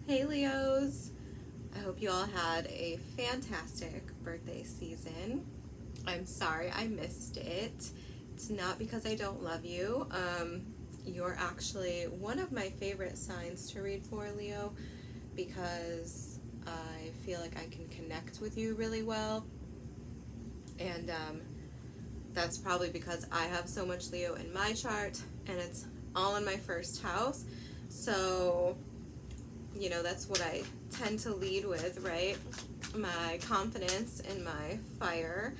Hey Leos, I hope you all had a fantastic birthday season. I'm sorry I missed it. It's not because I don't love you. You're actually one of my favorite signs to read for, Leo, because I feel like I can connect with you really well. And that's probably because I have so much Leo in my chart and it's all in my first house. So that's what I tend to lead with, right? My confidence and my fire.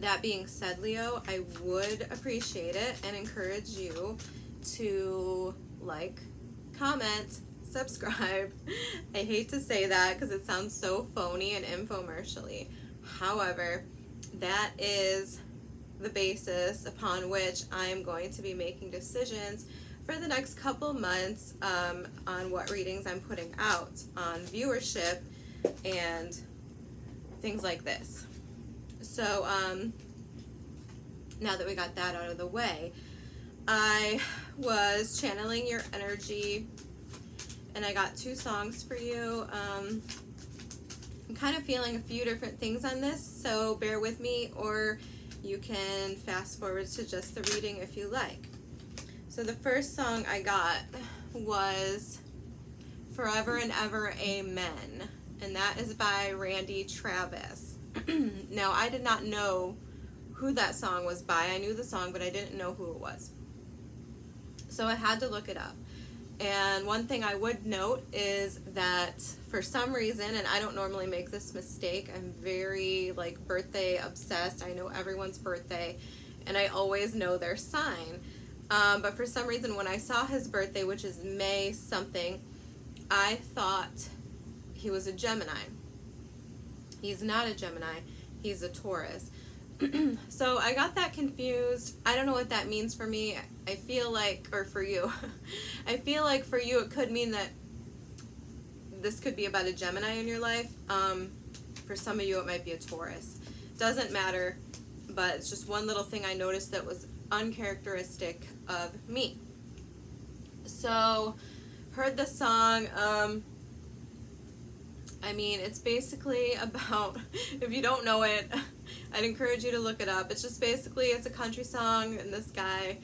That being said, Leo, I would appreciate it and encourage you to like, comment, subscribe. I hate to say that because it sounds so phony and infomercially. However, that is the basis upon which I am going to be making decisions for the next couple months on what readings I'm putting out on viewership and things like this. So now that we got that out of the way, I was channeling your energy and I got 2 songs for you. I'm kind of feeling a few different things on this, so bear with me, or you can fast forward to just the reading if you like. So the first song I got was Forever and Ever Amen, and that is by Randy Travis. Now, I did not know who that song was by. I knew the song, but I didn't know who it was. So I had to look it up. And one thing I would note is that for some reason, and I don't normally make this mistake, I'm very birthday obsessed. I know everyone's birthday and I always know their sign. But for some reason, when I saw his birthday, which is May something, I thought he was a Gemini. He's not a Gemini, he's a Taurus. So I got that confused. I don't know what that means for me. I feel like, or for you, I feel like for you it could mean that this could be about a Gemini in your life. For some of you it might be a Taurus. Doesn't matter, but it's just one little thing I noticed that was uncharacteristic of me. So heard the song. I mean, it's basically about, if you don't know it, I'd encourage you to look it up. It's just basically, it's a country song, and this guy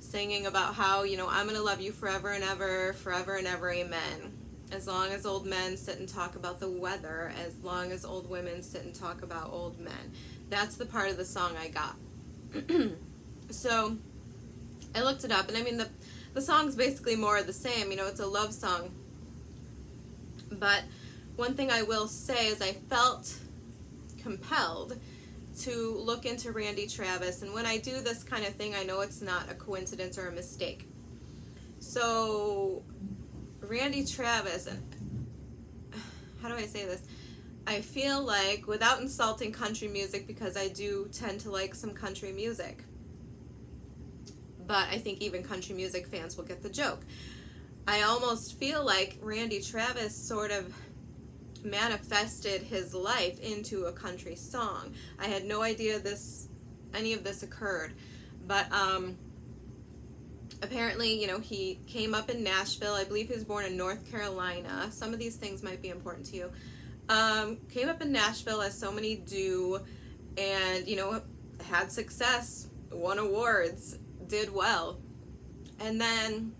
singing about how, I'm going to love you forever and ever, amen. As long as old men sit and talk about the weather, as long as old women sit and talk about old men. That's the part of the song I got. So I looked it up, and I mean, the song's basically more of the same. It's a love song. But one thing I will say is I felt compelled to look into Randy Travis, and when I do this kind of thing, I know it's not a coincidence or a mistake. So Randy Travis, and how do I say this? I feel like, without insulting country music, because I do tend to like some country music, but I think even country music fans will get the joke. I almost feel like Randy Travis sort of manifested his life into a country song. I had no idea any of this occurred, but apparently, he came up in Nashville. I believe he was born in North Carolina. Some of these things might be important to you. Came up in Nashville, as so many do, and had success, won awards, did well, and then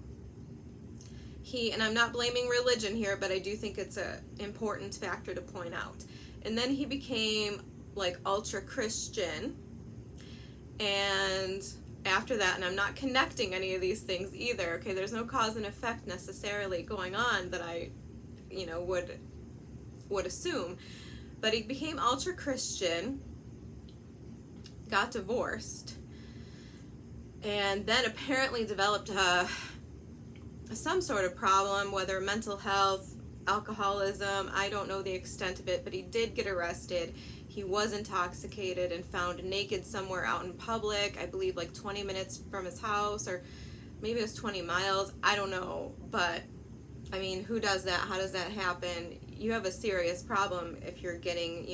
and I'm not blaming religion here, but I do think it's an important factor to point out. And then he became ultra Christian, and after that, and I'm not connecting any of these things either, okay, there's no cause and effect necessarily going on that I would assume, but he became ultra Christian, got divorced, and then apparently developed some sort of problem, whether mental health, alcoholism, I don't know the extent of it, but he did get arrested. He was intoxicated and found naked somewhere out in public, I believe 20 minutes from his house, or maybe it was 20 miles, I don't know, but I mean, who does that? How does that happen? You have a serious problem if you're getting,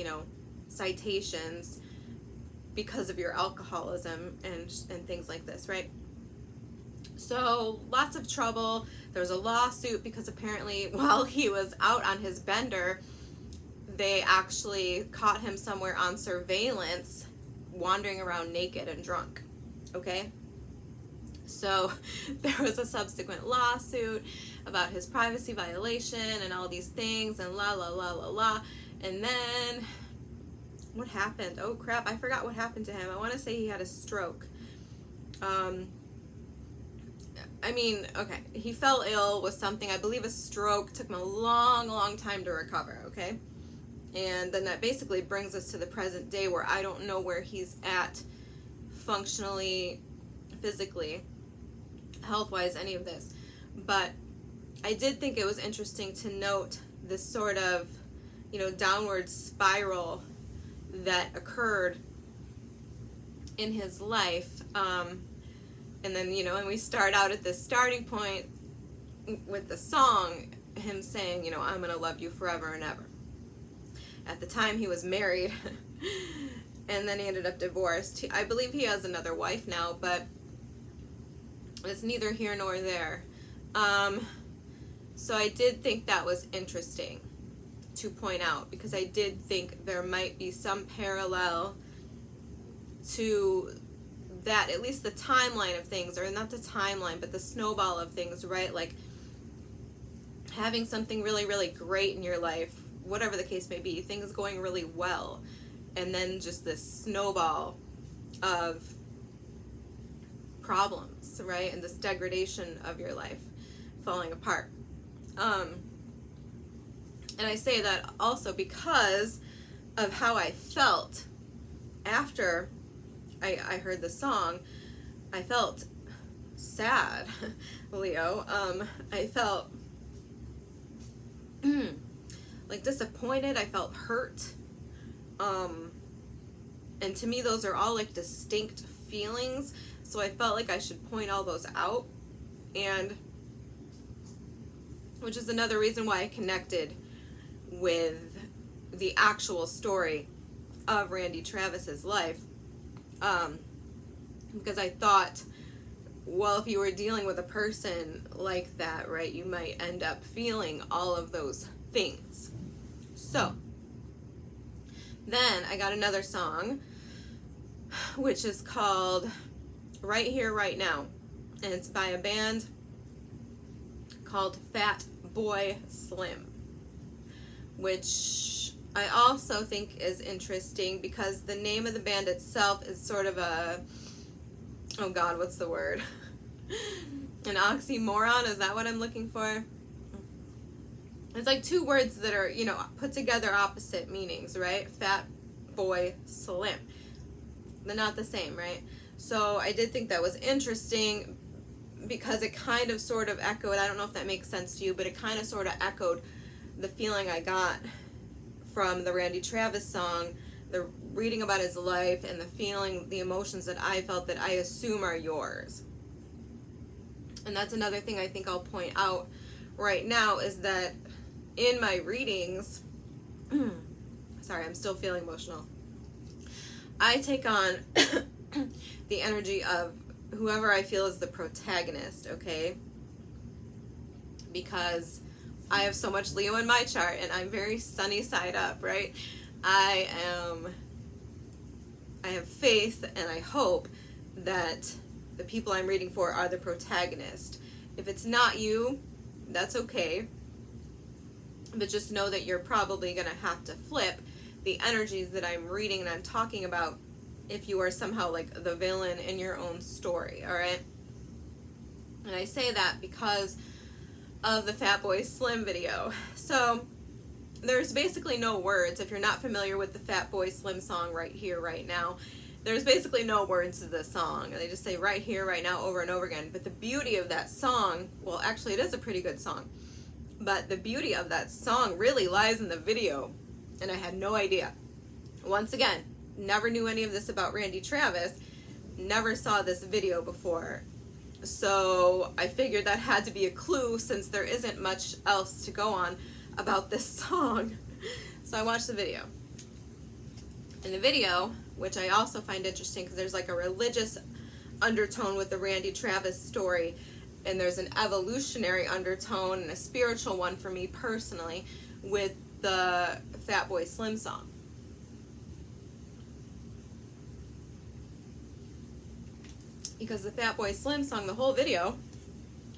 citations because of your alcoholism and things like this, right? So lots of trouble, There was a lawsuit because apparently while he was out on his bender, they actually caught him somewhere on surveillance wandering around naked and drunk. Okay? So there was a subsequent lawsuit about his privacy violation and all these things and la la la la la. And then what happened? Oh crap, I forgot what happened to him. I want to say he had a stroke. I mean, okay, he fell ill with something, I believe a stroke, took him a long time to recover, okay? And then that basically brings us to the present day where I don't know where he's at functionally, physically, health-wise, any of this. But I did think it was interesting to note this sort of, you know, downward spiral that occurred in his life. And then, you know, and we start out at this starting point with the song, him saying, you know, I'm going to love you forever and ever. At the time he was married, and then he ended up divorced. I believe he has another wife now, but it's neither here nor there. So I did think that was interesting to point out, because I did think there might be some parallel to that, at least the timeline of things, or not the timeline, but the snowball of things, right? Like having something really great in your life, whatever the case may be, things going really well, and then just this snowball of problems, right? And this degradation of your life falling apart. And I say that also because of how I felt after I heard the song. I felt sad, Leo. I felt like disappointed. I felt hurt. And to me, those are all like distinct feelings. So I felt like I should point all those out. And which is another reason why I connected with the actual story of Randy Travis's life. Because I thought, well, if you were dealing with a person like that, right, you might end up feeling all of those things. So then I got another song, which is called Right Here, Right Now. And it's by a band called Fat Boy Slim, which I also think is interesting because the name of the band itself is sort of a, oh God, what's the word? An oxymoron, is that what I'm looking for? It's like two words that are, you know, put together opposite meanings, right? Fat Boy Slim. They're not the same, right? So I did think that was interesting because it kind of sort of echoed, I don't know if that makes sense to you, but it kind of sort of echoed the feeling I got from the Randy Travis song, the reading about his life and the feeling, the emotions that I felt that I assume are yours. And that's another thing I think I'll point out right now is that in my readings, sorry, I'm still feeling emotional, I take on the energy of whoever I feel is the protagonist, okay? Because I have so much Leo in my chart and I'm very sunny side up, right? I have faith and I hope that the people I'm reading for are the protagonist. If it's not you, that's okay. But just know that you're probably going to have to flip the energies that I'm reading and I'm talking about if you are somehow like the villain in your own story, all right? And I say that because of the Fat Boy Slim video. So there's basically no words. If you're not familiar with the Fat Boy Slim song Right Here, Right Now, there's basically no words to the song. They just say right here, right now over and over again. But the beauty of that song, well, actually it is a pretty good song, but the beauty of that song really lies in the video. And I had no idea. Once again, never knew any of this about Randy Travis, never saw this video before. So I figured that had to be a clue since there isn't much else to go on about this song. So I watched the video. In the video, which I also find interesting because there's like a religious undertone with the Randy Travis story, And there's an evolutionary undertone and a spiritual one for me personally with the Fatboy Slim song. Because the Fatboy Slim song, the whole video,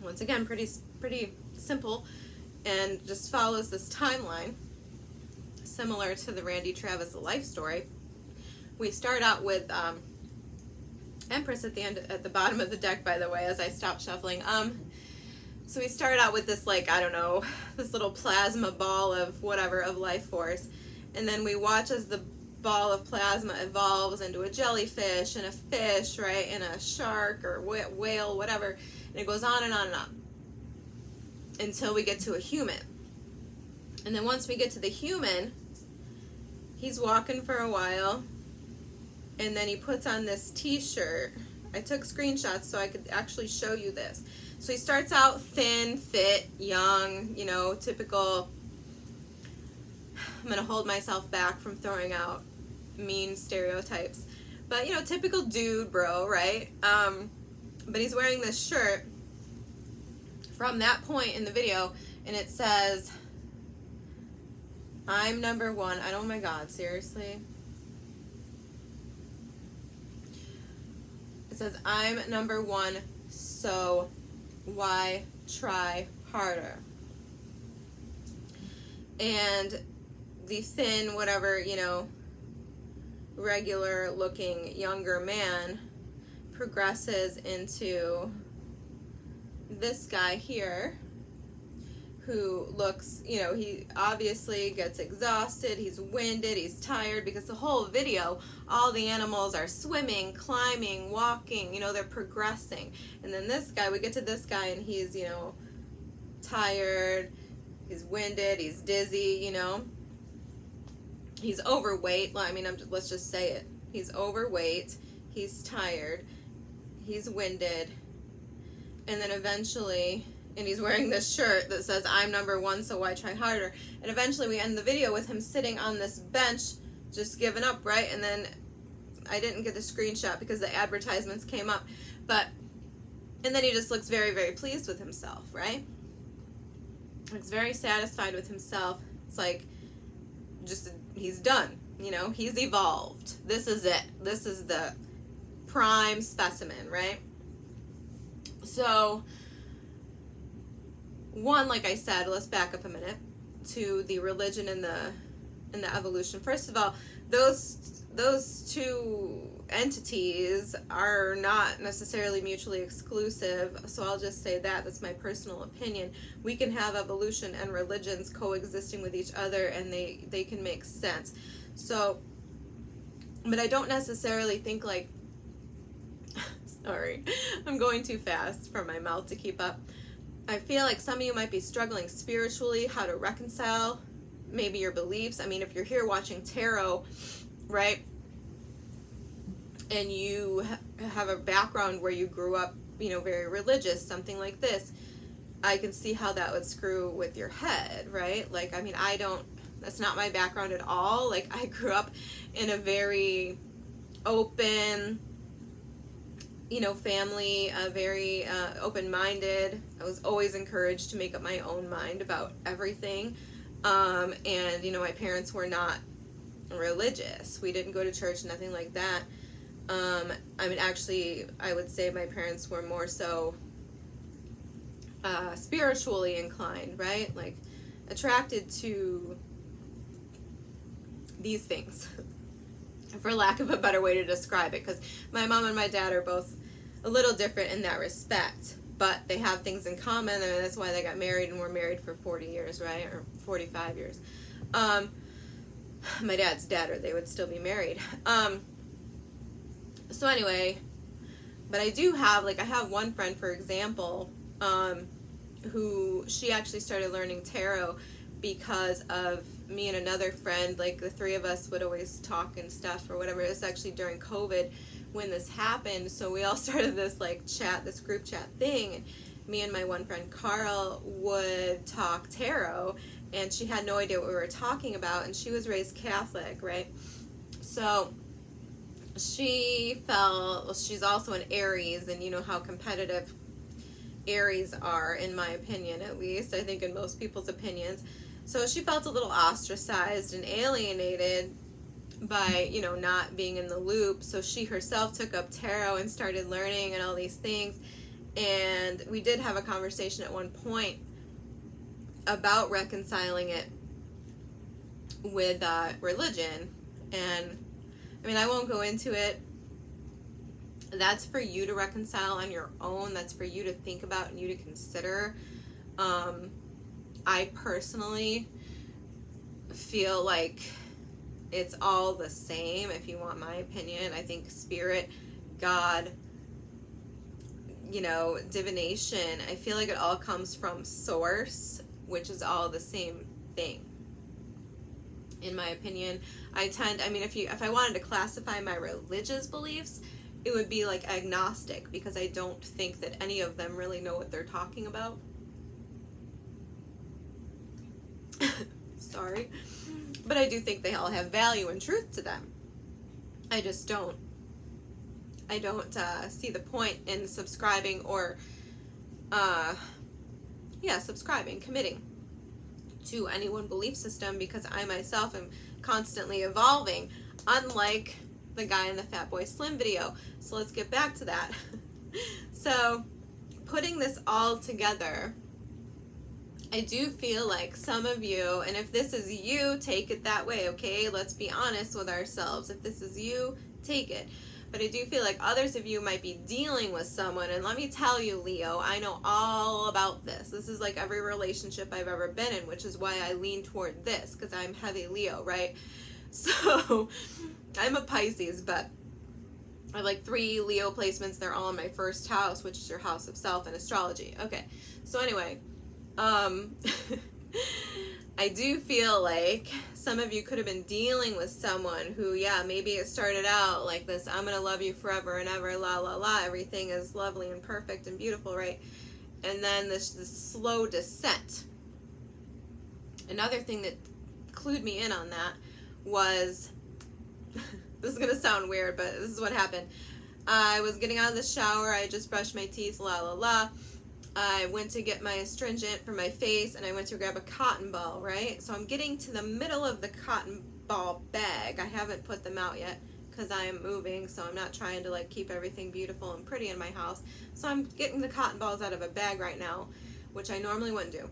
once again, pretty simple, and just follows this timeline, similar to the Randy Travis life story. We start out with Empress at the end, at the bottom of the deck, by the way, as I stop shuffling. So we start out with this, like, I don't know, this little plasma ball of whatever, of life force, and then we watch as the ball of plasma evolves into a jellyfish and a fish, right, and a shark or whale, whatever, and it goes on and on and on until we get to a human. And then once we get to the human, he's walking for a while, and then he puts on this t-shirt. I took screenshots so I could actually show you this. So he starts out thin, fit, young, you know, typical. I'm going to hold myself back from throwing out mean stereotypes, but you know, typical dude, bro, right? But he's wearing this shirt from that point in the video, and it says, I'm number one. Oh my God, seriously? It says, I'm number one, so why try harder? And the thin, whatever, you know, regular looking younger man progresses into this guy here who looks, you know, he obviously gets exhausted, he's winded, he's tired, because the whole video, all the animals are swimming, climbing, walking, you know, they're progressing. And then this guy, we get to this guy and he's, you know, tired, he's winded, he's dizzy, you know. He's overweight. I mean, let's just say it. He's overweight. He's tired. He's winded. And then eventually, and he's wearing this shirt that says, I'm number one, so why try harder? And eventually we end the video with him sitting on this bench, just giving up, right? And then I didn't get the screenshot because the advertisements came up. And then he just looks very, very pleased with himself, right? Looks very satisfied with himself. It's like, just, he's done, you know, he's evolved. This is it. This is the prime specimen, right? So, one, like I said, let's back up a minute to the religion and the evolution. First of all, those two entities are not necessarily mutually exclusive, so I'll just say that. That's my personal opinion. We can have evolution and religions coexisting with each other, and they can make sense. So, but I don't necessarily think, like, sorry, I'm going too fast for my mouth to keep up. I feel like some of you might be struggling spiritually, how to reconcile maybe your beliefs. I mean, if you're here watching tarot, right, and you have a background where you grew up, you know, very religious, something like this, I can see how that would screw with your head, right? Like, I mean, that's not my background at all. Like, I grew up in a very open, you know, family, very open-minded. I was always encouraged to make up my own mind about everything. And, you know, my parents were not religious. We didn't go to church, nothing like that. I mean, actually, I would say my parents were more so spiritually inclined, right? Like, attracted to these things, for lack of a better way to describe it, because my mom and my dad are both a little different in that respect, but they have things in common, and that's why they got married and were married for 40 years, right? Or 45 years. My dad's dad, or they would still be married. So anyway, but I do have, like, I have one friend, for example, who, she actually started learning tarot because of me and another friend. Like, the three of us would always talk and stuff or whatever. It was actually during COVID when this happened, so we all started this, like, chat, this group chat thing, and me and my one friend Carl would talk tarot, and she had no idea what we were talking about, and she was raised Catholic, right? So she felt, well, she's also an Aries, and you know how competitive Aries are, in my opinion, at least. I think in most people's opinions. So she felt a little ostracized and alienated by, you know, not being in the loop. So she herself took up tarot and started learning and all these things. And we did have a conversation at one point about reconciling it with religion. And I mean, I won't go into it. That's for you to reconcile on your own. That's for you to think about and you to consider. I personally feel like it's all the same, if you want my opinion. I think spirit, God, you know, divination, I feel like it all comes from source, which is all the same thing, in my opinion. If I wanted to classify my religious beliefs, it would be like agnostic, because I don't think that any of them really know what they're talking about. Sorry. But I do think they all have value and truth to them. I just don't. I don't see the point in subscribing or, subscribing, committing to any one belief system, because I myself am constantly evolving, unlike the guy in the Fatboy Slim video. So let's get back to that. So, putting this all together, I do feel like some of you, and if this is you, take it that way, okay? Let's be honest with ourselves. If this is you, take it. But I do feel like others of you might be dealing with someone, and let me tell you, Leo, I know all about this. This is like every relationship I've ever been in, which is why I lean toward this, because I'm heavy Leo, right? So, I'm a Pisces, but I have like 3 Leo placements. They're all in my first house, which is your house of self and astrology. Okay, so anyway, I do feel like some of you could have been dealing with someone who, yeah, maybe it started out like this, I'm going to love you forever and ever, la, la, la, everything is lovely and perfect and beautiful, right? And then this slow descent. Another thing that clued me in on that was, this is going to sound weird, but this is what happened. I was getting out of the shower, I just brushed my teeth, la, la, la. I went to get my astringent for my face, and I went to grab a cotton ball, right? So I'm getting to the middle of the cotton ball bag. I haven't put them out yet because I am moving, so I'm not trying to like keep everything beautiful and pretty in my house. So I'm getting the cotton balls out of a bag right now, which I normally wouldn't do.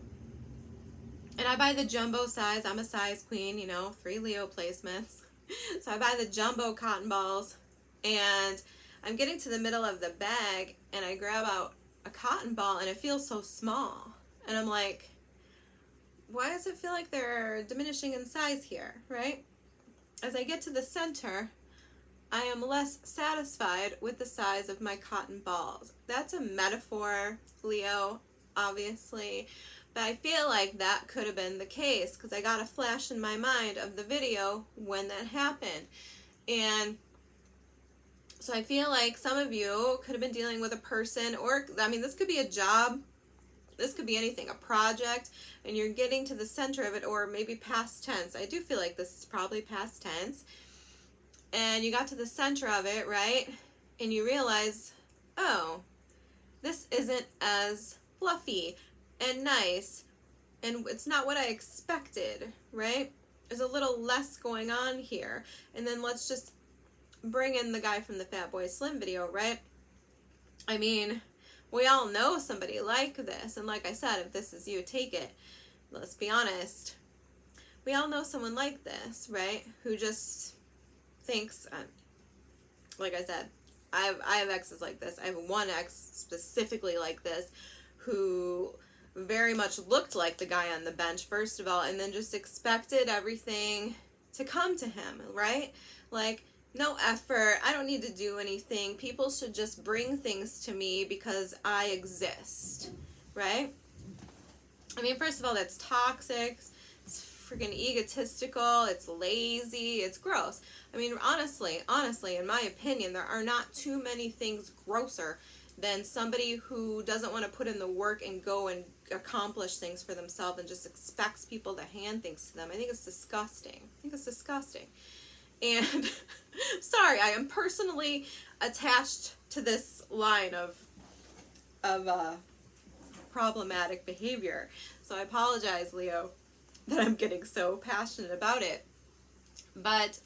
And I buy the jumbo size. I'm a size queen, you know, 3 Leo placements. So I buy the jumbo cotton balls, and I'm getting to the middle of the bag, and I grab out a cotton ball, and it feels so small, and I'm like, why does it feel like they're diminishing in size here, right? As I get to the center, I am less satisfied with the size of my cotton balls. That's a metaphor, Leo, obviously, but I feel like that could have been the case, because I got a flash in my mind of the video when that happened. And so I feel like some of you could have been dealing with a person, or, I mean, this could be a job, this could be anything, a project, and you're getting to the center of it, or maybe past tense. I do feel like this is probably past tense. And you got to the center of it, right? And you realize, oh, this isn't as fluffy and nice, and it's not what I expected, right? There's a little less going on here. And then let's just bring in the guy from the Fatboy Slim video, right? I mean, we all know somebody like this, and like I said, if this is you, take it. Let's be honest. We all know someone like this, right? Who just thinks, like I said, I have exes like this. I have one ex specifically like this who very much looked like the guy on the bench, first of all, and then just expected everything to come to him, right? Like, no effort, I don't need to do anything. People should just bring things to me because I exist, right? I mean, first of all, that's toxic. It's freaking egotistical. It's lazy. It's gross. I mean, honestly, in my opinion, there are not too many things grosser than somebody who doesn't want to put in the work and go and accomplish things for themselves and just expects people to hand things to them. I think it's disgusting. And sorry, I am personally attached to this line of problematic behavior. So I apologize, Leo, that I'm getting so passionate about it. But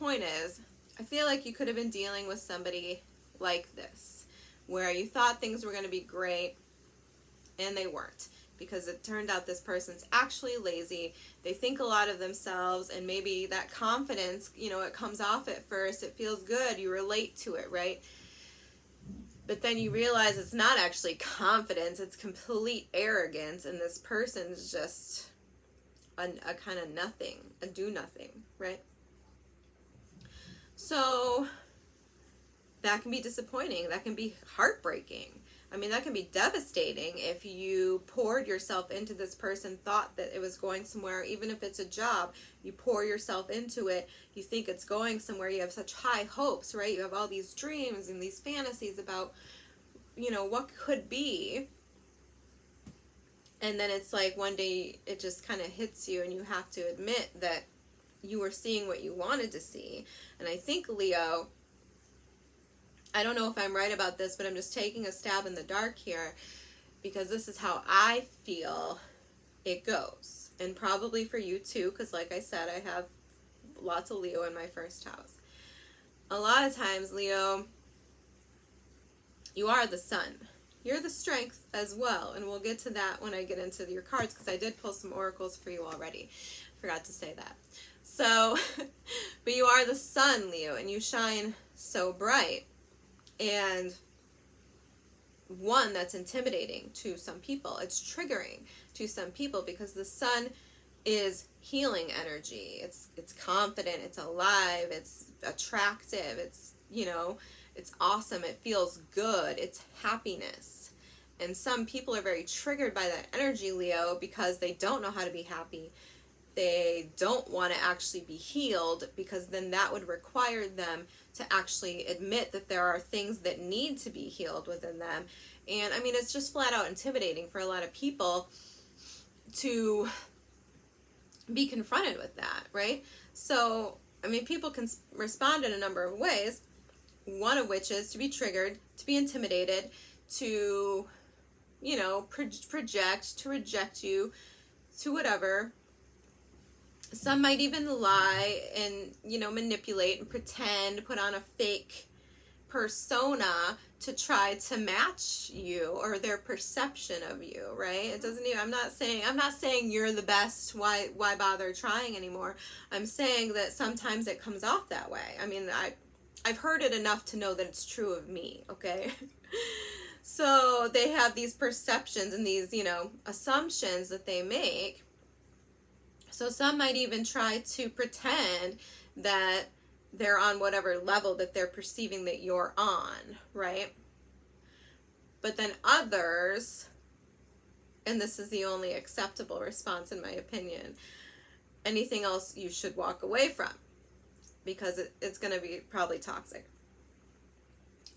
point is, I feel like you could have been dealing with somebody like this, where you thought things were going to be great and they weren't, because it turned out this person's actually lazy. They think a lot of themselves, and maybe that confidence, you know, it comes off at first, it feels good, you relate to it, right? But then you realize it's not actually confidence, it's complete arrogance, and this person's just a kind of nothing, a do nothing, right? So that can be disappointing, that can be heartbreaking. I mean, that can be devastating if you poured yourself into this person, thought that it was going somewhere, even if it's a job, you pour yourself into it, you think it's going somewhere, you have such high hopes, right? You have all these dreams and these fantasies about, you know, what could be. And then it's like one day it just kind of hits you and you have to admit that you were seeing what you wanted to see. And I think, Leo, I don't know if I'm right about this, but I'm just taking a stab in the dark here, because this is how I feel it goes. And probably for you too, because like I said, I have lots of Leo in my first house. A lot of times, Leo, you are the sun. You're the strength as well. And we'll get to that when I get into your cards, because I did pull some oracles for you already. Forgot to say that. So, but you are the sun, Leo, and you shine so bright. And one, that's intimidating to some people. It's triggering to some people, because the sun is healing energy. It's confident, it's alive, it's attractive, it's, you know, it's awesome, it feels good, it's happiness. And some people are very triggered by that energy, Leo, because they don't know how to be happy. They don't want to actually be healed, because then that would require them to actually admit that there are things that need to be healed within them. And I mean, it's just flat out intimidating for a lot of people to be confronted with that, right? So, I mean, people can respond in a number of ways, one of which is to be triggered, to be intimidated, to, you know, project, to reject you, to whatever. Some might even lie and, you know, manipulate and pretend, put on a fake persona to try to match you or their perception of you, right? It doesn't even, I'm not saying you're the best, why bother trying anymore. I'm saying that sometimes it comes off that way. I mean, I've heard it enough to know that it's true of me, okay? So they have these perceptions and these, you know, assumptions that they make. So some might even try to pretend that they're on whatever level that they're perceiving that you're on, right? But then others, and this is the only acceptable response in my opinion, anything else you should walk away from, because it's going to be probably toxic.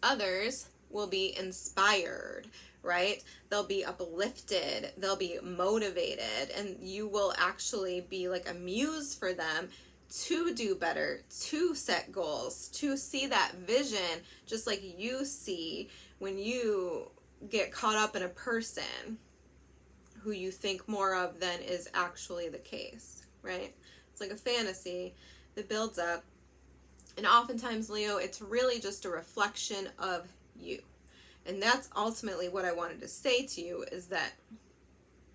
Others will be inspired, right? They'll be uplifted, they'll be motivated, and you will actually be like a muse for them to do better, to set goals, to see that vision, just like you see when you get caught up in a person who you think more of than is actually the case, right? It's like a fantasy that builds up. And oftentimes, Leo, it's really just a reflection of you. And that's ultimately what I wanted to say to you, is that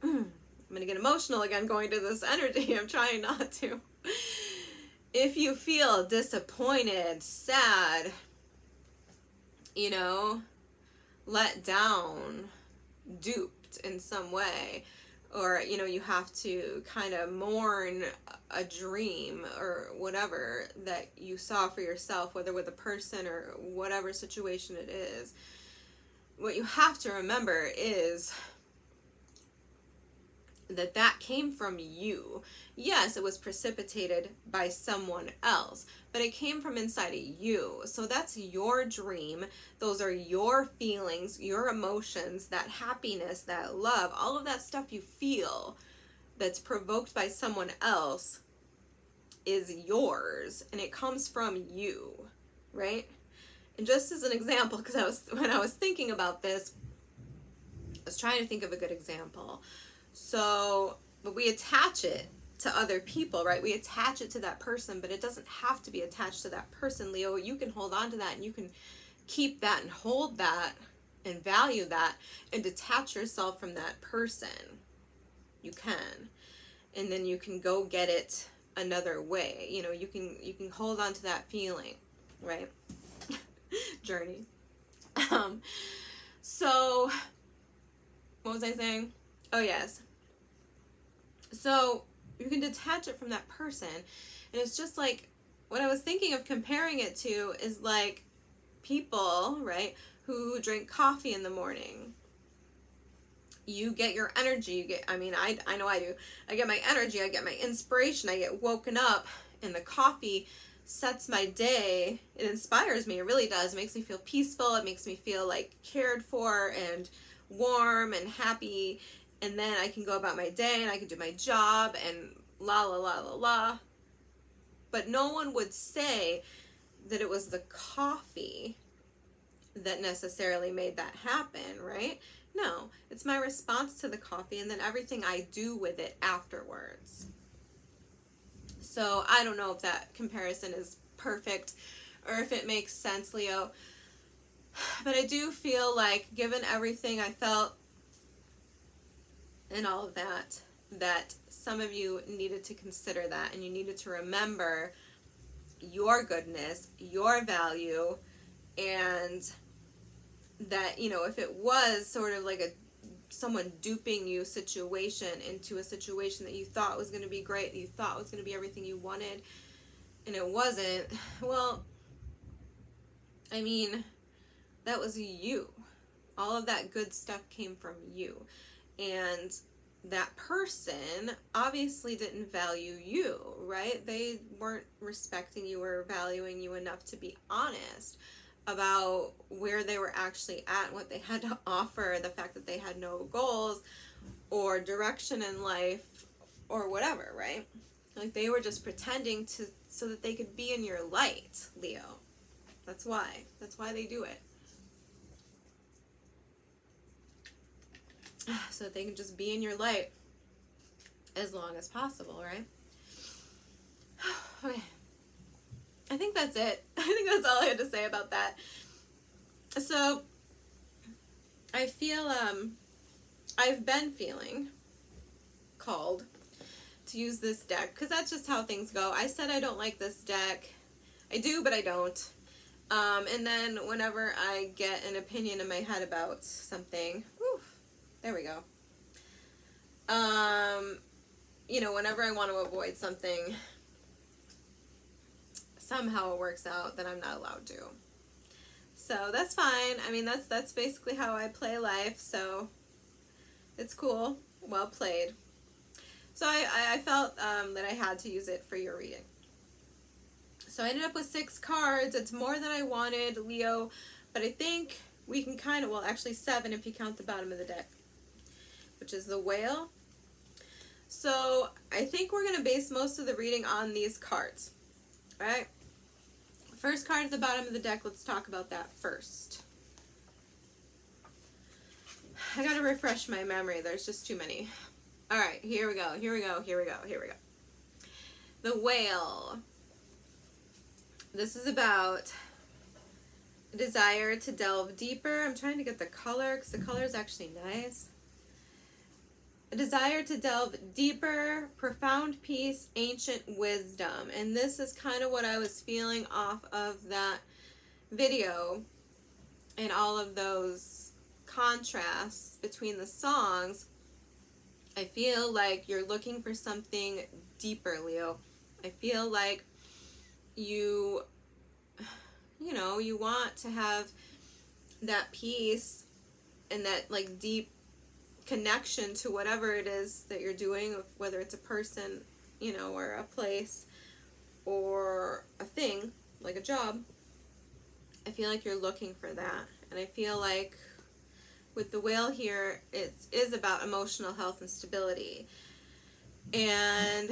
I'm going to get emotional again going to this energy. I'm trying not to. If you feel disappointed, sad, you know, let down, duped in some way, or, you know, you have to kind of mourn a dream or whatever that you saw for yourself, whether with a person or whatever situation it is, what you have to remember is that came from you. Yes, it was precipitated by someone else, but it came from inside of you. So that's your dream. Those are your feelings, your emotions, that happiness, that love, all of that stuff you feel that's provoked by someone else is yours, and it comes from you, right? And just as an example, because when I was thinking about this, was trying to think of a good example. So, but we attach it to other people, right? We attach it to that person, but it doesn't have to be attached to that person, Leo. You can hold on to that, and you can keep that and hold that and value that and detach yourself from that person. You can. And then you can go get it another way. You know, you can hold on to that feeling, right? Journey. So what was I saying? Oh yes. So you can detach it from that person, and it's just like what I was thinking of comparing it to is like people, right, who drink coffee in the morning. You get your energy, you get, I mean, I know I do. I get my energy, I get my inspiration, I get woken up, and the coffee sets my day. It inspires me, it really does. It makes me feel peaceful, it makes me feel like cared for and warm and happy, and then I can go about my day and I can do my job and la la la la la. But no one would say that it was the coffee that necessarily made that happen, right? No, it's my response to the coffee and then everything I do with it afterwards. So I don't know if that comparison is perfect or if it makes sense, Leo. But I do feel like, given everything I felt and all of that, that some of you needed to consider that, and you needed to remember your goodness, your value, and that, you know, if it was sort of like someone duping you situation into a situation that you thought was going to be great, that you thought was going to be everything you wanted, and it wasn't, well, I mean, that was you. All of that good stuff came from you. And that person obviously didn't value you, right? They weren't respecting you or valuing you enough to be honest about where they were actually at, what they had to offer, the fact that they had no goals or direction in life or whatever, right? Like they were just pretending to so that they could be in your light, Leo. That's why they do it. So that they can just be in your light as long as possible, right? Okay. I think that's it. I think that's all I had to say about that. So I feel I've been feeling called to use this deck because that's just how things go. I said I don't like this deck. I do, but I don't. And then whenever I get an opinion in my head about something, whew, there we go. You know, whenever I want to avoid something, somehow it works out that I'm not allowed to. So that's fine. I mean, that's basically how I play life, so it's cool. Well played. So I felt that I had to use it for your reading. So I ended up with 6 cards. It's more than I wanted, Leo, but I think we can kind of, well, actually 7 if you count the bottom of the deck, which is the Whale. So I think we're going to base most of the reading on these cards. All right? First card at the bottom of the deck, let's talk about that first. I got to refresh my memory. There's just too many. All right, here we go. The Whale. This is about a desire to delve deeper. I'm trying to get the color because the color is actually nice. A desire to delve deeper, profound peace, ancient wisdom. And this is kind of what I was feeling off of that video and all of those contrasts between the songs. I feel like you're looking for something deeper, Leo. I feel like you want to have that peace and that like deep connection to whatever it is that you're doing, whether it's a person, you know, or a place or a thing like a job. I feel like you're looking for that, and I feel like with the Whale here, it is about emotional health and stability. And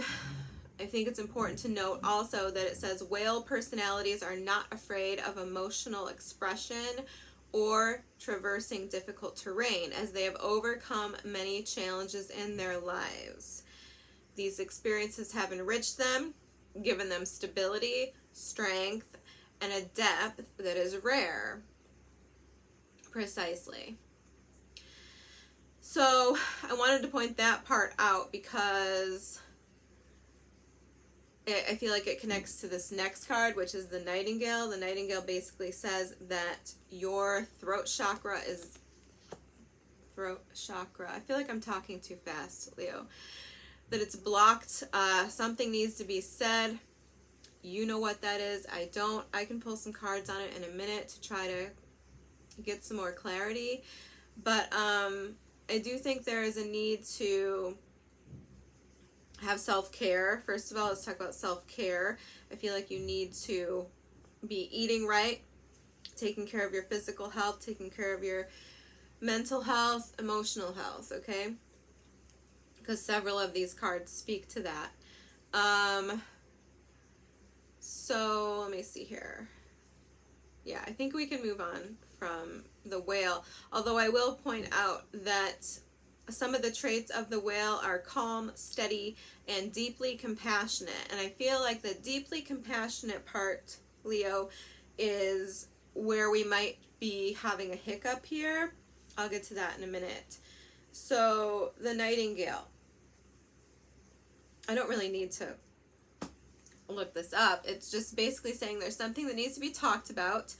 I think it's important to note also that it says Whale personalities are not afraid of emotional expression or traversing difficult terrain as they have overcome many challenges in their lives. These experiences have enriched them, given them stability, strength, and a depth that is rare. Precisely. So I wanted to point that part out because I feel like it connects to this next card, which is the Nightingale. The Nightingale basically says that your throat chakra is... Throat chakra. I feel like I'm talking too fast, Leo. That it's blocked. Something needs to be said. You know what that is. I don't. I can pull some cards on it in a minute to try to get some more clarity. But I do think there is a need to have self-care. First of all, let's talk about self-care. I feel like you need to be eating right, taking care of your physical health, taking care of your mental health, emotional health, okay? Because several of these cards speak to that. So let me see here. Yeah, I think we can move on from the whale, although I will point out that some of the traits of the whale are calm, steady, and deeply compassionate. And I feel like the deeply compassionate part, Leo, is where we might be having a hiccup here. I'll get to that in a minute. So the Nightingale. I don't really need to look this up. It's just basically saying there's something that needs to be talked about.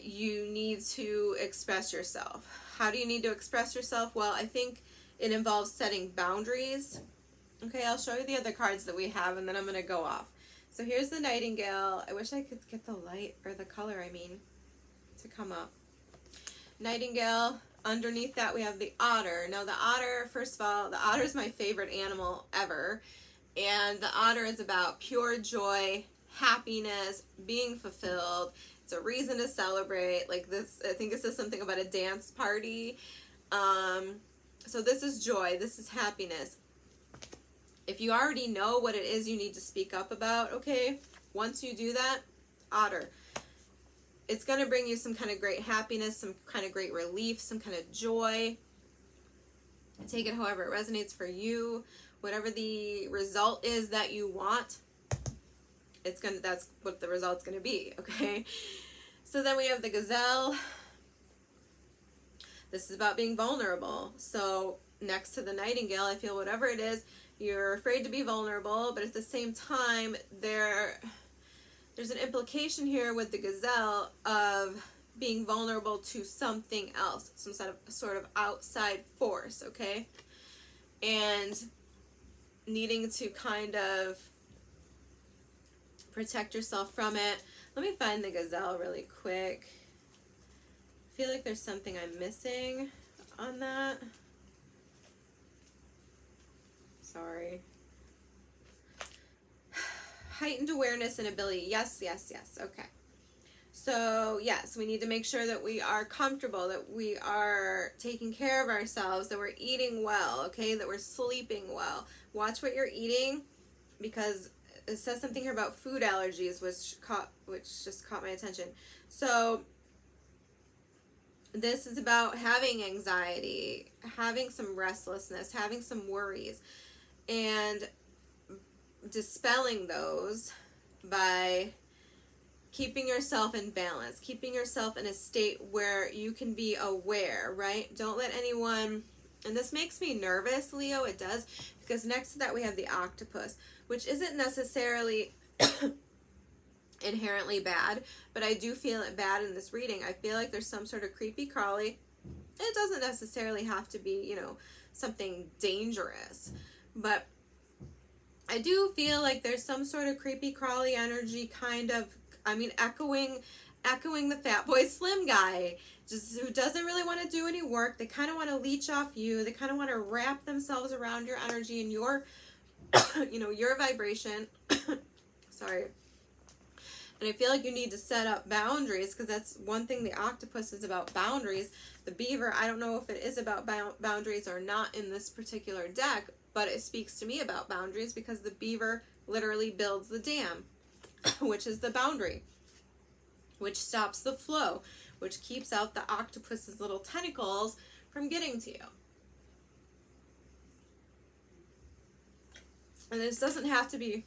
You need to express yourself. How do you need to express yourself? Well, I think it involves setting boundaries. Okay, I'll show you the other cards that we have, and then I'm going to go off. So here's the Nightingale. I wish I could get the light, or the color, I mean, to come up. Nightingale. Underneath that, we have the otter. Now, the otter, first of all, the otter is my favorite animal ever. And the otter is about pure joy, happiness, being fulfilled. It's a reason to celebrate. Like this, I think it says something about a dance party. So this is joy. This is happiness. If you already know what it is you need to speak up about, okay, once you do that, otter, it's going to bring you some kind of great happiness, some kind of great relief, some kind of joy. Take it however it resonates for you. Whatever the result is that you want, that's what the result's gonna be, okay? So then we have the Gazelle. This is about being vulnerable. So next to the Nightingale, I feel whatever it is, you're afraid to be vulnerable, but at the same time, there's an implication here with the Gazelle of being vulnerable to something else, some sort of outside force, okay? And needing to kind of protect yourself from it. Let me find the Gazelle really quick. I feel like there's something I'm missing on that. Sorry. Heightened awareness and ability. Yes, yes, yes. Okay. So, yes, we need to make sure that we are comfortable, that we are taking care of ourselves, that we're eating well, okay, that we're sleeping well. Watch what you're eating, because it says something here about food allergies, which just caught my attention. So this is about having anxiety, having some restlessness, having some worries, and dispelling those by keeping yourself in balance, keeping yourself in a state where you can be aware, right? Don't let anyone, and this makes me nervous, Leo, it does, because next to that we have the octopus, which isn't necessarily inherently bad, but I do feel it bad in this reading. I feel like there's some sort of creepy crawly. It doesn't necessarily have to be, you know, something dangerous, but I do feel like there's some sort of creepy crawly energy, kind of, I mean, echoing the Fat Boy Slim guy, just who doesn't really want to do any work. They kind of want to leech off you. They kind of want to wrap themselves around your energy and your, you know, your vibration. Sorry. And I feel like you need to set up boundaries, because that's one thing the octopus is about, boundaries. The beaver, I don't know if it is about boundaries or not in this particular deck, but it speaks to me about boundaries, because the beaver literally builds the dam, which is the boundary. which stops the flow, which keeps out the octopus's little tentacles from getting to you. And this doesn't have to be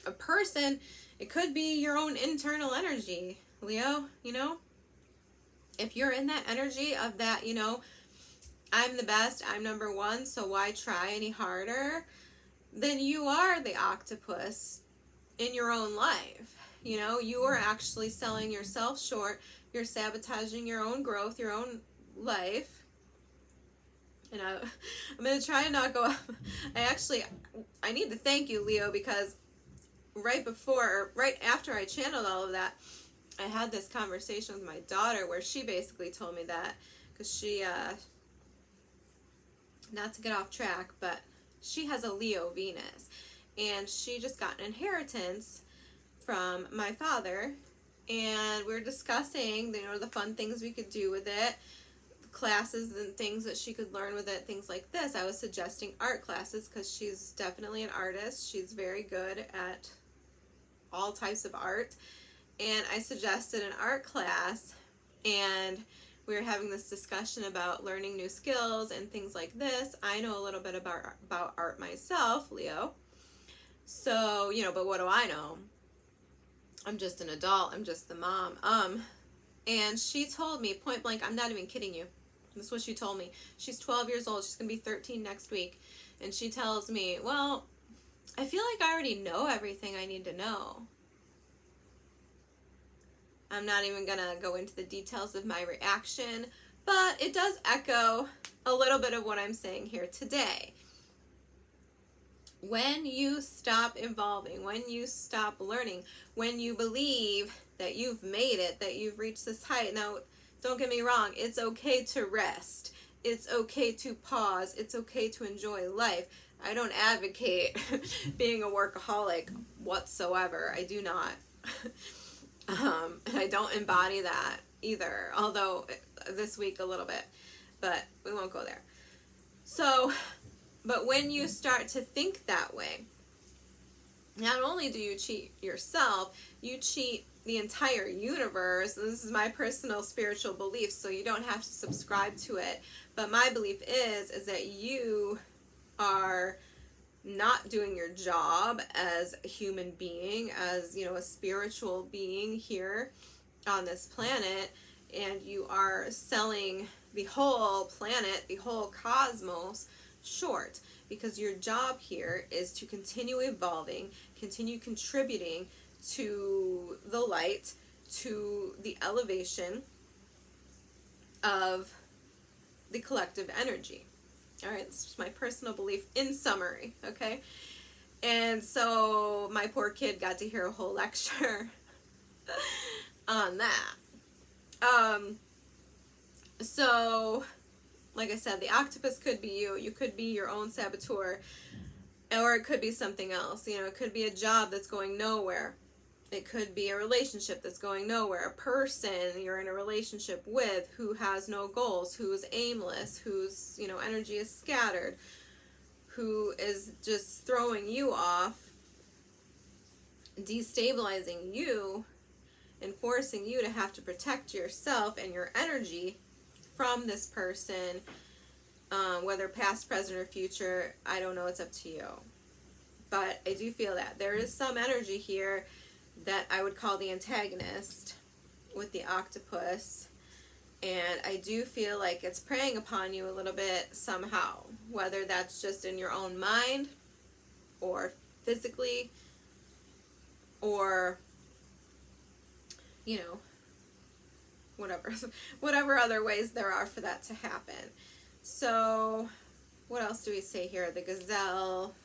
a person. It could be your own internal energy, Leo, you know? If you're in that energy of that, you know, I'm the best, I'm number one, so why try any harder? Then you are the octopus in your own life. You know, you are actually selling yourself short. You're sabotaging your own growth, your own life. And I'm going to try and not go up. I need to thank you, Leo, because right after I channeled all of that, I had this conversation with my daughter where she basically told me that, because she, not to get off track, but she has a Leo Venus, and she just got an inheritance from my father, and we were discussing, you know, the fun things we could do with it, classes and things that she could learn with it, things like this. I was suggesting art classes because she's definitely an artist. She's very good at all types of art, and I suggested an art class, and we were having this discussion about learning new skills and things like this. I know a little bit about art myself, Leo, so, you know, but what do I know? I'm just an adult. I'm just the mom. And she told me point blank, I'm not even kidding you, this is what she told me. She's 12 years old. She's going to be 13 next week. And she tells me, well, I feel like I already know everything I need to know. I'm not even going to go into the details of my reaction, but it does echo a little bit of what I'm saying here today. When you stop evolving, when you stop learning, when you believe that you've made it, that you've reached this height. Now, don't get me wrong, it's okay to rest. It's okay to pause. It's okay to enjoy life. I don't advocate being a workaholic whatsoever. I do not. And I don't embody that either, although this week a little bit, but we won't go there. So, but when you start to think that way, not only do you cheat yourself, you cheat the entire universe. This is my personal spiritual belief, so you don't have to subscribe to it. But my belief is that you are not doing your job as a human being, as, you know, a spiritual being here on this planet, and you are selling the whole planet, the whole cosmos short, because your job here is to continue evolving, continue contributing to the light, to the elevation of the collective energy. All right, this is my personal belief in summary, okay? And so my poor kid got to hear a whole lecture on that. So, like I said, the octopus could be you. You could be your own saboteur, or it could be something else. You know, it could be a job that's going nowhere. It could be a relationship that's going nowhere. A person you're in a relationship with who has no goals, who's aimless, whose, you know, energy is scattered, who is just throwing you off, destabilizing you, and forcing you to have to protect yourself and your energy from this person, whether past, present, or future. I don't know. It's up to you. But I do feel that there is some energy here that I would call the antagonist with the octopus, and I do feel like it's preying upon you a little bit somehow, whether that's just in your own mind or physically, or, you know, whatever other ways there are for that to happen. So what else do we say here? The gazelle.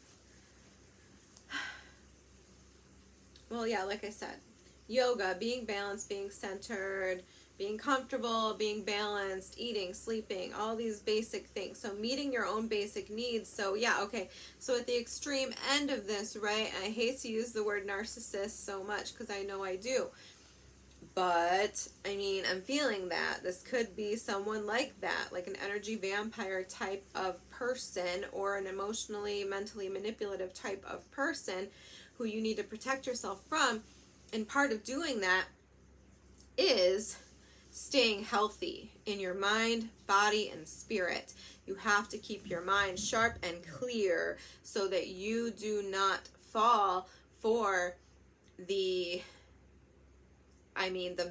Well, yeah, like I said, yoga, being balanced, being centered, being comfortable, being balanced, eating, sleeping, all these basic things. So meeting your own basic needs. So yeah, okay. So at the extreme end of this, right, and I hate to use the word narcissist so much because I know I do, but I mean, I'm feeling that this could be someone like that, like an energy vampire type of person, or an emotionally, mentally manipulative type of person who you need to protect yourself from. And part of doing that is staying healthy in your mind, body, and spirit. You have to keep your mind sharp and clear so that you do not fall for the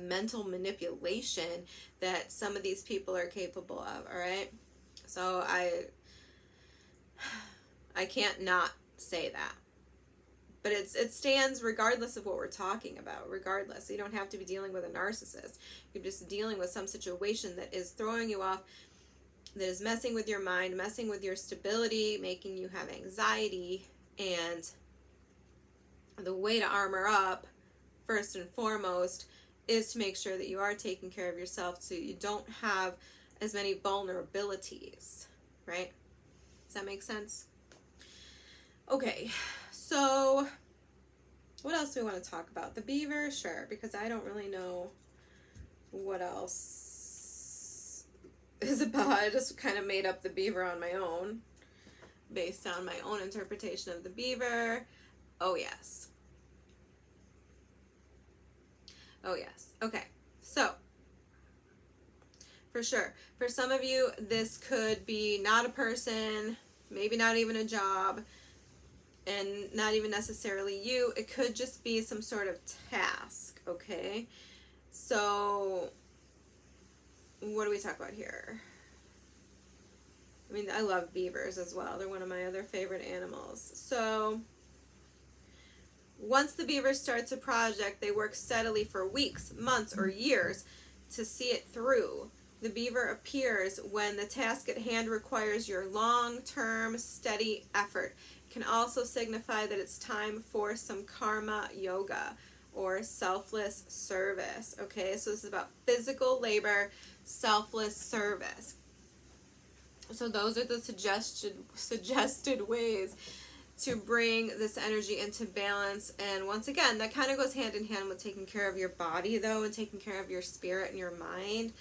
mental manipulation that some of these people are capable of, all right? So I can't not say that. But it stands regardless of what we're talking about, regardless. You don't have to be dealing with a narcissist. You're just dealing with some situation that is throwing you off, that is messing with your mind, messing with your stability, making you have anxiety. And the way to armor up, first and foremost, is to make sure that you are taking care of yourself so you don't have as many vulnerabilities, right? Does that make sense? Okay, so what else do we want to talk about? The beaver? Sure, because I don't really know what else is about. I just kind of made up the beaver on my own, based on my own interpretation of the beaver. Oh, yes. Oh, yes. Okay, so for sure, for some of you, this could be not a person, maybe not even a job, and not even necessarily you. It could just be some sort of task, okay? So what do we talk about here? I mean, I love beavers as well. They're one of my other favorite animals. So once the beavers starts a project, they work steadily for weeks, months, or years to see it through. The beaver appears when the task at hand requires your long-term, steady effort. It can also signify that it's time for some karma yoga or selfless service. Okay, so this is about physical labor, selfless service. So those are the suggested ways to bring this energy into balance. And once again, that kind of goes hand in hand with taking care of your body, though, and taking care of your spirit and your mind.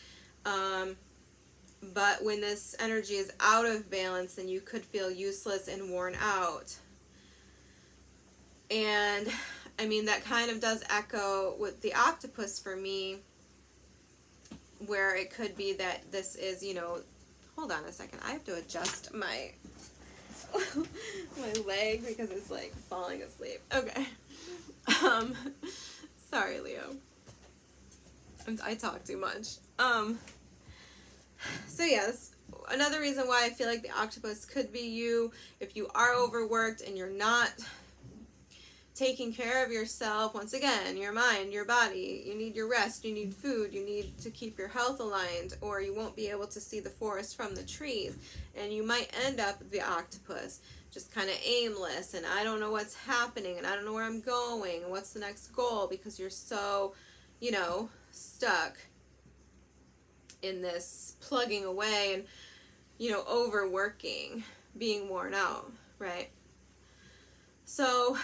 But when this energy is out of balance, then you could feel useless and worn out. And I mean, that kind of does echo with the octopus for me, where it could be that this is, you know, hold on a second, I have to adjust my my leg because it's like falling asleep. Okay. Sorry, Leo. I talk too much. So yes, another reason why I feel like the octopus could be you if you are overworked and you're not taking care of yourself. Once again, your mind, your body, you need your rest, you need food, you need to keep your health aligned, or you won't be able to see the forest from the trees, and you might end up the octopus, just kind of aimless, and I don't know what's happening, and I don't know where I'm going, and what's the next goal, because you're so, you know, stuck in this plugging away and, you know, overworking, being worn out, right? So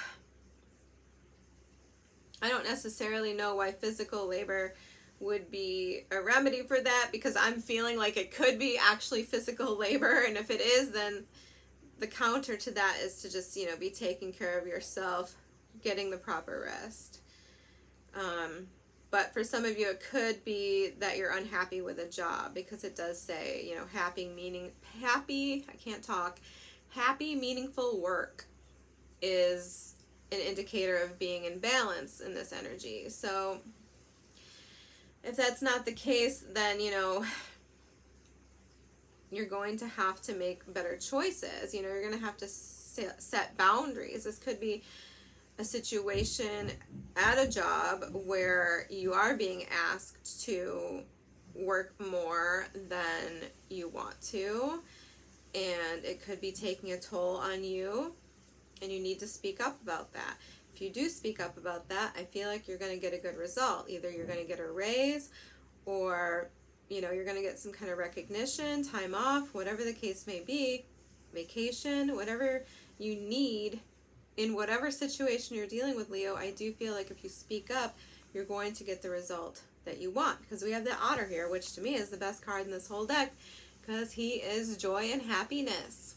I don't necessarily know why physical labor would be a remedy for that, because I'm feeling like it could be actually physical labor, and if it is, then the counter to that is to just, you know, be taking care of yourself, getting the proper rest. But for some of you, it could be that you're unhappy with a job, because it does say, you know, happy, meaningful work is an indicator of being in balance in this energy. So if that's not the case, then, you know, you're going to have to make better choices. You know, you're going to have to set boundaries. This could be a situation at a job where you are being asked to work more than you want to, and it could be taking a toll on you, and you need to speak up about that. If you do speak up about that, I feel like you're going to get a good result. Either you're going to get a raise, or, you know, you're going to get some kind of recognition, time off, whatever the case may be, vacation, whatever you need. In whatever situation you're dealing with, Leo, I do feel like if you speak up, you're going to get the result that you want. Because we have the Otter here, which to me is the best card in this whole deck, because he is joy and happiness.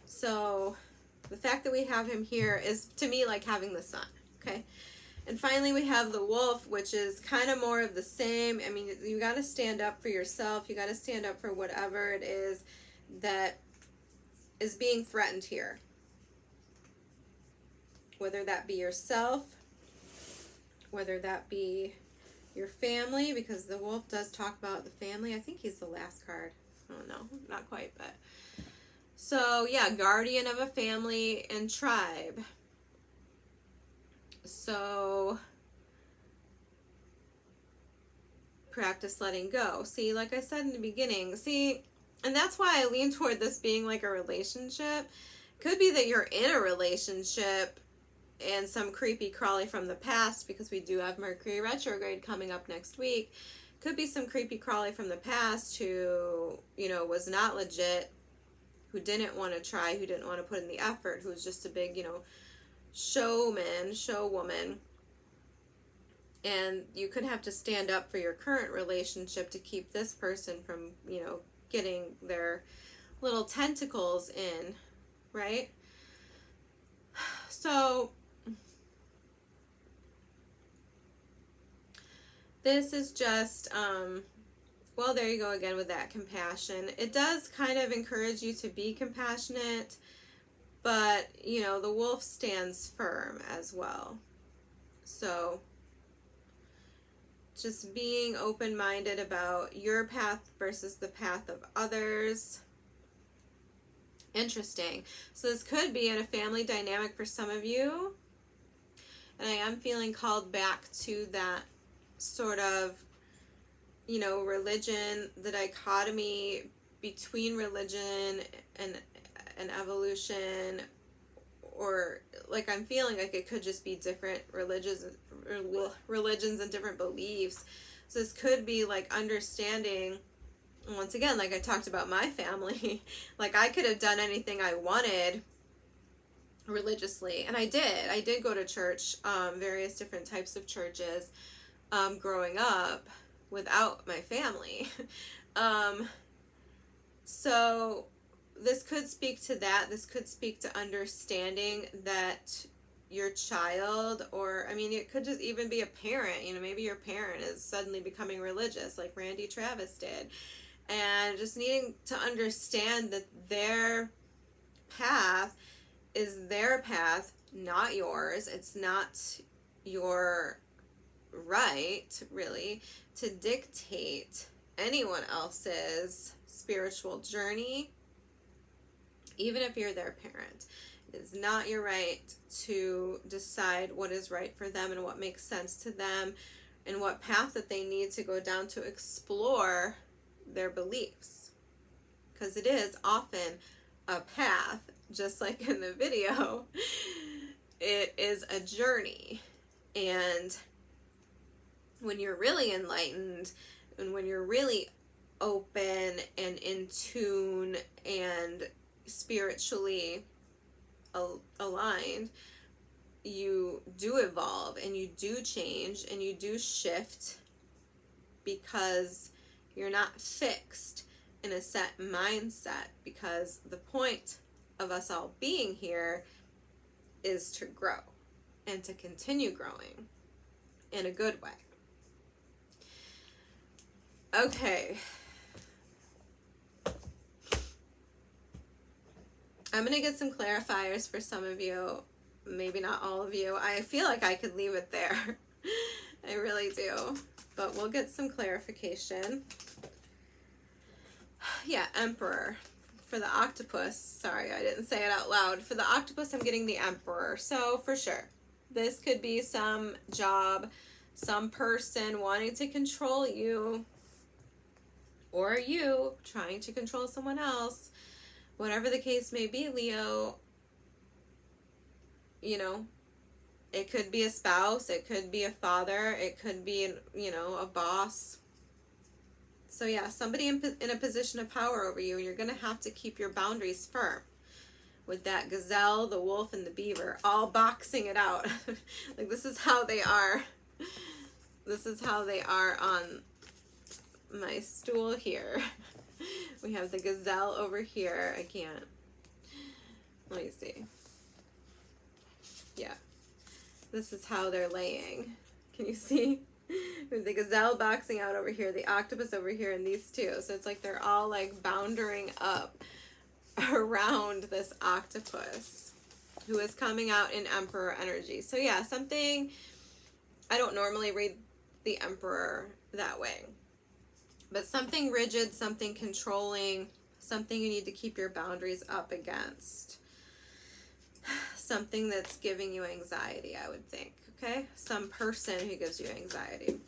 So the fact that we have him here is, to me, like having the sun, okay? And finally, we have the wolf, which is kind of more of the same. I mean, you got to stand up for yourself. You got to stand up for whatever it is that is being threatened here. Whether that be yourself, whether that be your family, because the wolf does talk about the family. I think he's the last card. I don't know, not quite, but. So, yeah, guardian of a family and tribe. So, practice letting go. See, like I said in the beginning, see, and that's why I lean toward this being like a relationship. Could be that you're in a relationship and some creepy crawly from the past, because we do have Mercury retrograde coming up next week. Could be some creepy crawly from the past who, you know, was not legit, who didn't want to try, who didn't want to put in the effort, who was just a big, you know, showman, showwoman. And you could have to stand up for your current relationship to keep this person from, you know, getting their little tentacles in, right? So this is just, well, there you go again with that compassion. It does kind of encourage you to be compassionate, but, you know, the wolf stands firm as well. So just being open-minded about your path versus the path of others. Interesting. So this could be in a family dynamic for some of you. And I am feeling called back to that sort of, you know, religion, the dichotomy between religion and evolution, or like I'm feeling like it could just be different religions and different beliefs. So this could be like understanding, once again, like I talked about my family, like I could have done anything I wanted religiously, and I did go to church, various different types of churches, growing up without my family. So this could speak to that. This could speak to understanding that your child, or I mean, it could just even be a parent, you know, maybe your parent is suddenly becoming religious like Randy Travis did, and just needing to understand that their path is their path, not yours. It's not your right, really, to dictate anyone else's spiritual journey, even if you're their parent. It is not your right to decide what is right for them and what makes sense to them and what path that they need to go down to explore their beliefs. Because it is often a path, just like in the video. It is a journey. And when you're really enlightened and when you're really open and in tune and spiritually aligned, you do evolve and you do change and you do shift, because you're not fixed in a set mindset, because the point of us all being here is to grow and to continue growing in a good way. Okay. I'm going to get some clarifiers for some of you, maybe not all of you. I feel like I could leave it there. I really do. But we'll get some clarification. Yeah, Emperor. For the octopus, sorry, I didn't say it out loud. For the octopus, I'm getting the Emperor. So, for sure, this could be some job, some person wanting to control you, or you trying to control someone else. Whatever the case may be, Leo, you know, it could be a spouse, it could be a father, it could be, you know, a boss. So yeah, somebody in a position of power over you, and you're going to have to keep your boundaries firm. With that gazelle, the wolf, and the beaver, all boxing it out. Like, this is how they are. This is how they are on my stool here. We have the gazelle over here. I can't. Let me see. Yeah. This is how they're laying. Can you see? The gazelle boxing out over here, the octopus over here, and these two. So it's like they're all like bounding up around this octopus who is coming out in Emperor energy. So yeah, something, I don't normally read the Emperor that way, but something rigid, something controlling, something you need to keep your boundaries up against. Something that's giving you anxiety, I would think, okay? Some person who gives you anxiety.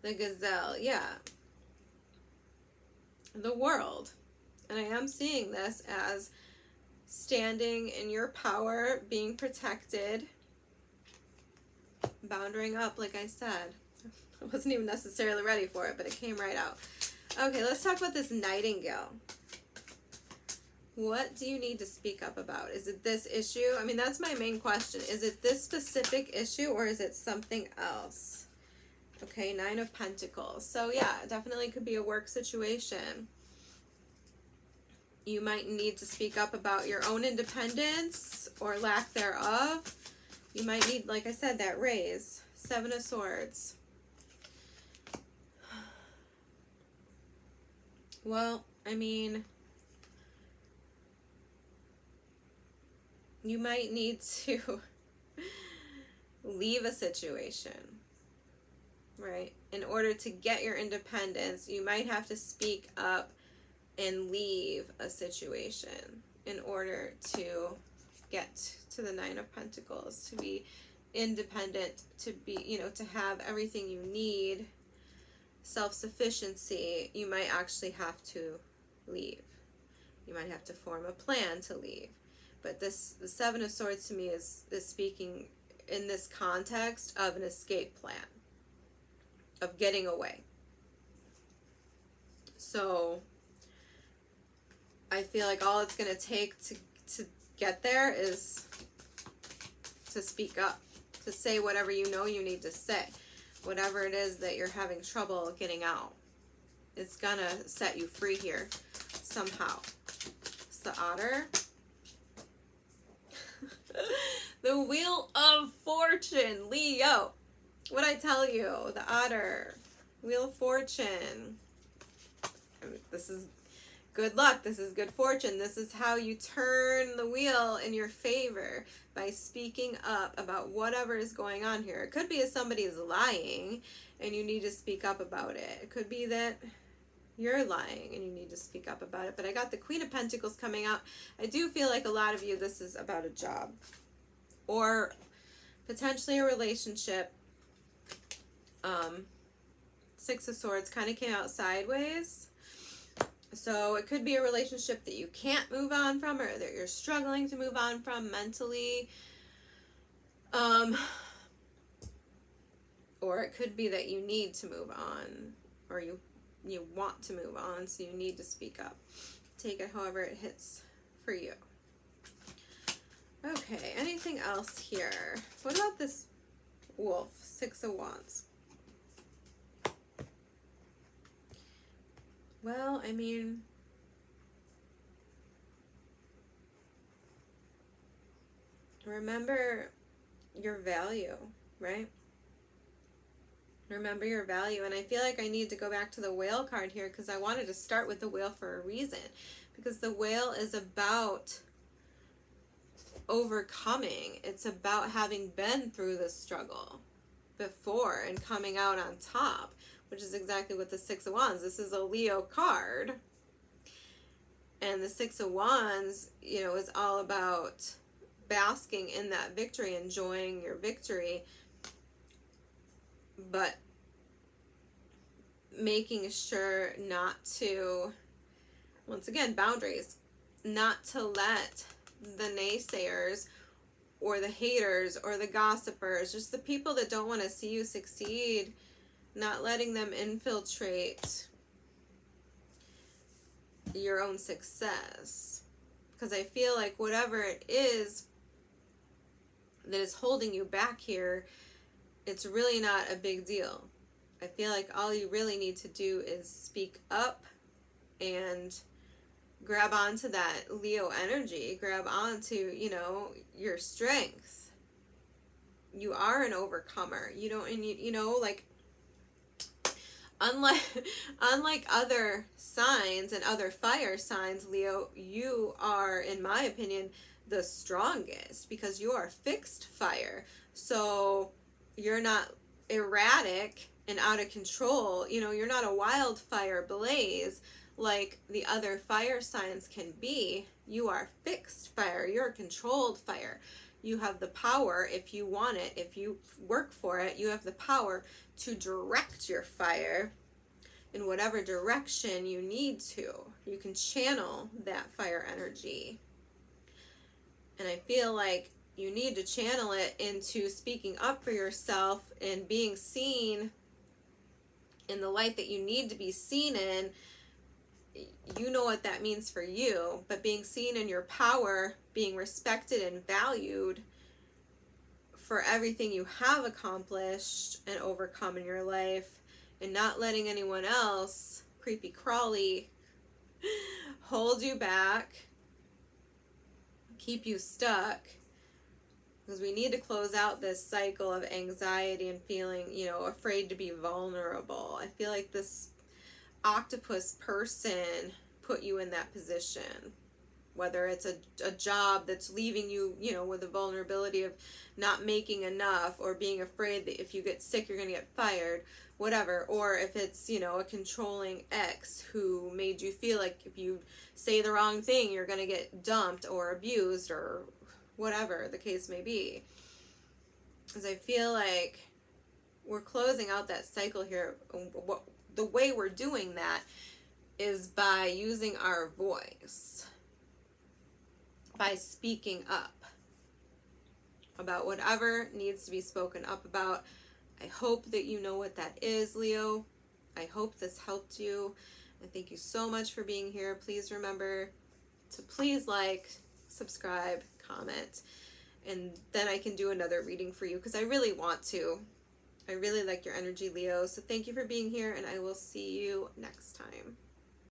The gazelle, yeah. The world. And I am seeing this as standing in your power, being protected, bounding up, like I said. I wasn't even necessarily ready for it, but it came right out. Okay, let's talk about this Nightingale. What do you need to speak up about? Is it this issue? I mean, that's my main question. Is it this specific issue or is it something else? Okay, 9 of Pentacles. So yeah, definitely could be a work situation. You might need to speak up about your own independence or lack thereof. You might need, like I said, that raise. 7 of Swords. Well, I mean, you might need to leave a situation, right? In order to get your independence, you might have to speak up and leave a situation in order to get to the 9 of Pentacles, to be independent, to be, you know, to have everything you need, self-sufficiency. You might actually have to leave. You might have to form a plan to leave. But this, the 7 of Swords to me is speaking in this context of an escape plan, of getting away. So I feel like all it's going to take to get there is to speak up, to say whatever you know you need to say. Whatever it is that you're having trouble getting out, it's going to set you free here somehow. It's the Otter. The Wheel of Fortune, Leo. What'd I tell you? The Otter. Wheel of Fortune. This is good luck. This is good fortune. This is how you turn the wheel in your favor, by speaking up about whatever is going on here. It could be that somebody is lying and you need to speak up about it. It could be that you're lying and you need to speak up about it. But I got the Queen of Pentacles coming out. I do feel like a lot of you, this is about a job or potentially a relationship. 6 of Swords kind of came out sideways. So it could be a relationship that you can't move on from, or that you're struggling to move on from mentally. Or it could be that you need to move on, or you want to move on, so you need to speak up. Take it however it hits for you. Okay, anything else here? What about this wolf? 6 of Wands. Well, I mean, remember your value, right? Remember your value. And I feel like I need to go back to the Whale card here, because I wanted to start with the Whale for a reason. Because the Whale is about overcoming. It's about having been through the struggle before and coming out on top, which is exactly what the 6 of Wands. This is a Leo card. And the 6 of Wands, you know, is all about basking in that victory, enjoying your victory, but making sure not to, once again, boundaries, not to let the naysayers or the haters or the gossipers, just the people that don't want to see you succeed, not letting them infiltrate your own success. Because I feel like whatever it is that is holding you back here, it's really not a big deal. I feel like all you really need to do is speak up and grab onto that Leo energy, grab onto, you know, your strength. You are an overcomer. You don't, and you know, like, unlike other signs and other fire signs, Leo, you are, in my opinion, the strongest, because you are fixed fire. So you're not erratic and out of control. You know, you're not a wildfire blaze like the other fire signs can be. You are fixed fire. You're a controlled fire. You have the power, if you want it, if you work for it, you have the power to direct your fire in whatever direction you need to. You can channel that fire energy. And I feel like you need to channel it into speaking up for yourself and being seen in the light that you need to be seen in. You know what that means for you, but being seen in your power, being respected and valued for everything you have accomplished and overcome in your life, and not letting anyone else, creepy crawly, hold you back, keep you stuck, because we need to close out this cycle of anxiety and feeling, you know, afraid to be vulnerable. I feel like this octopus person put you in that position, whether it's a job that's leaving you, you know, with the vulnerability of not making enough, or being afraid that if you get sick you're going to get fired, whatever, or if it's, you know, a controlling ex who made you feel like if you say the wrong thing you're going to get dumped or abused, or whatever the case may be. Because I feel like we're closing out that cycle here. The way we're doing that is by using our voice, by speaking up about whatever needs to be spoken up about. I hope that you know what that is, Leo. I hope this helped you. And thank you so much for being here. Please remember to please like, subscribe, comment, and then I can do another reading for you, because I really want to. I really like your energy, Leo. So thank you for being here, and I will see you next time.